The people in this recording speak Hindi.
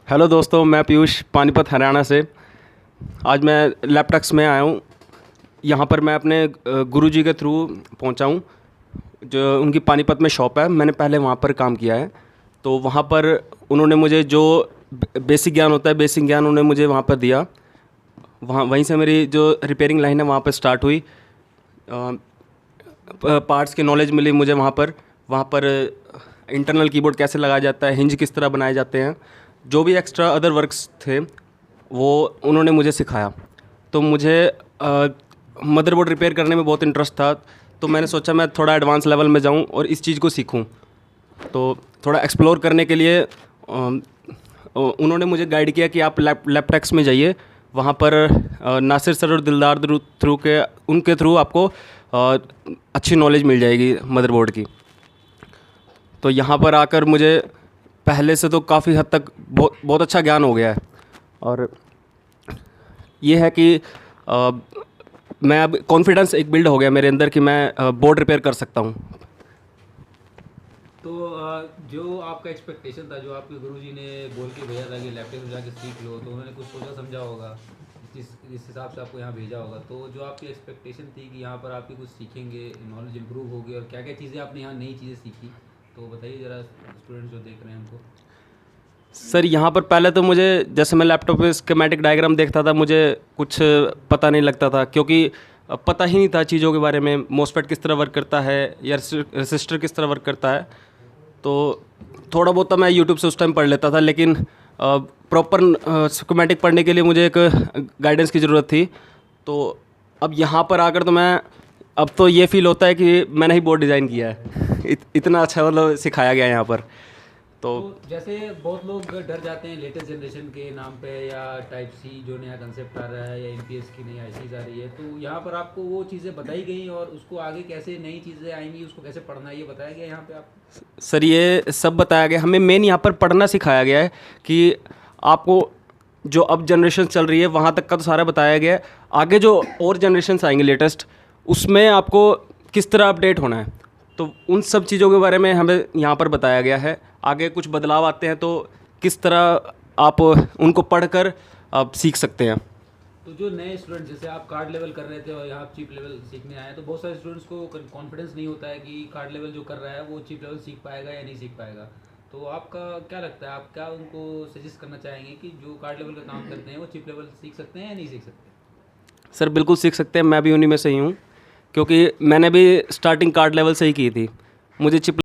हेलो दोस्तों, मैं पीयूष पानीपत हरियाणा से। आज मैं लैपटॉक्स में आया हूँ। यहाँ पर मैं अपने गुरुजी के थ्रू पहुँचा हूँ। जो उनकी पानीपत में शॉप है, मैंने पहले वहाँ पर काम किया है। तो वहाँ पर उन्होंने मुझे जो बेसिक ज्ञान होता है, बेसिक ज्ञान उन्होंने मुझे वहाँ पर दिया। वहीं से मेरी जो रिपेयरिंग लाइन है वहाँ पर स्टार्ट हुई। पार्ट्स की नॉलेज मिली मुझे वहाँ पर इंटरनल कीबोर्ड कैसे लगाया जाता है, हिंज किस तरह बनाए जाते हैं, जो भी एक्स्ट्रा अदर वर्क्स थे वो उन्होंने मुझे सिखाया। तो मुझे मदरबोर्ड रिपेयर करने में बहुत इंटरेस्ट था, तो मैंने सोचा मैं थोड़ा एडवांस लेवल में जाऊं और इस चीज़ को सीखूं। तो थोड़ा एक्सप्लोर करने के लिए उन्होंने मुझे गाइड किया कि आप लैपटॉक्स में जाइए। वहाँ पर नासिर सर और दिलदार उनके थ्रू आपको अच्छी नॉलेज मिल जाएगी मदरबोर्ड की। तो यहाँ पर आकर मुझे पहले से तो काफ़ी हद तक बहुत अच्छा ज्ञान हो गया है। और ये है कि मैं अब कॉन्फिडेंस एक बिल्ड हो गया मेरे अंदर कि मैं बोर्ड रिपेयर कर सकता हूँ। तो जो आपका एक्सपेक्टेशन था, जो आपके गुरुजी ने बोल के भेजा था कि लैपटॉप में जाके सीख लो, तो उन्होंने कुछ सोचा समझा होगा जिस हिसाब से आपको यहाँ भेजा होगा। तो जो आपकी एक्सपेक्टेशन थी कि यहाँ पर आपकी कुछ सीखेंगे, नॉलेज इंप्रूव होगी, और क्या क्या चीज़ें आपने यहाँ नई चीज़ें सीखी, तो बताइए ज़रा स्टूडेंट्स जो देख रहे हैं उनको। सर, यहाँ पर पहले तो मुझे, जैसे मैं लैपटॉप पे स्कीमेटिक डायग्राम देखता था, मुझे कुछ पता नहीं लगता था, क्योंकि पता ही नहीं था चीज़ों के बारे में। मोसफेट किस तरह वर्क करता है या रेसिस्टर किस तरह वर्क करता है। तो थोड़ा बहुत तो मैं यूट्यूब से उस टाइम पढ़ लेता था, लेकिन प्रॉपर स्कीमेटिक पढ़ने के लिए मुझे एक गाइडेंस की ज़रूरत थी। तो अब यहाँ पर आकर तो अब तो ये फील होता है कि मैंने ही बोर्ड डिज़ाइन किया है। इतना अच्छा मतलब सिखाया गया है यहाँ पर। तो जैसे बहुत लोग डर जाते हैं लेटेस्ट जनरेशन के नाम पे, या टाइप सी जो नया कंसेप्ट आ रहा है, या एमपीएस की नई आईसीज आ रही है, तो यहाँ पर आपको वो चीज़ें बताई गई और उसको आगे कैसे नई चीज़ें आएंगी, उसको कैसे पढ़ना है, ये बताया गया यहाँ पे आप। सर, ये सब बताया गया हमें। मेन यहाँ पर पढ़ना सिखाया गया है कि आपको जो अब जनरेशन चल रही है वहाँ तक का तो सारा बताया गया है। आगे जो और जनरेशन आएंगे लेटेस्ट, उसमें आपको किस तरह अपडेट होना है, तो उन सब चीज़ों के बारे में हमें यहाँ पर बताया गया है। आगे कुछ बदलाव आते हैं तो किस तरह आप उनको पढ़कर आप सीख सकते हैं। तो जो नए स्टूडेंट, जैसे आप कार्ड लेवल कर रहे थे और यहाँ आप चिप लेवल सीखने आए, तो बहुत सारे स्टूडेंट्स को कॉन्फिडेंस नहीं होता है कि कार्ड लेवल जो कर रहा है वो चिप लेवल सीख पाएगा या नहीं सीख पाएगा। तो आपका क्या लगता है, आप क्या उनको सजेस्ट करना चाहेंगे कि जो कार्ड लेवल का काम करते हैं वो चिप लेवल सीख सकते हैं या नहीं सीख सकते। सर, बिल्कुल सीख सकते हैं। मैं भी उन्हीं में से ही हूँ, क्योंकि मैंने भी स्टार्टिंग कार्ड लेवल से ही की थी। मुझे चिप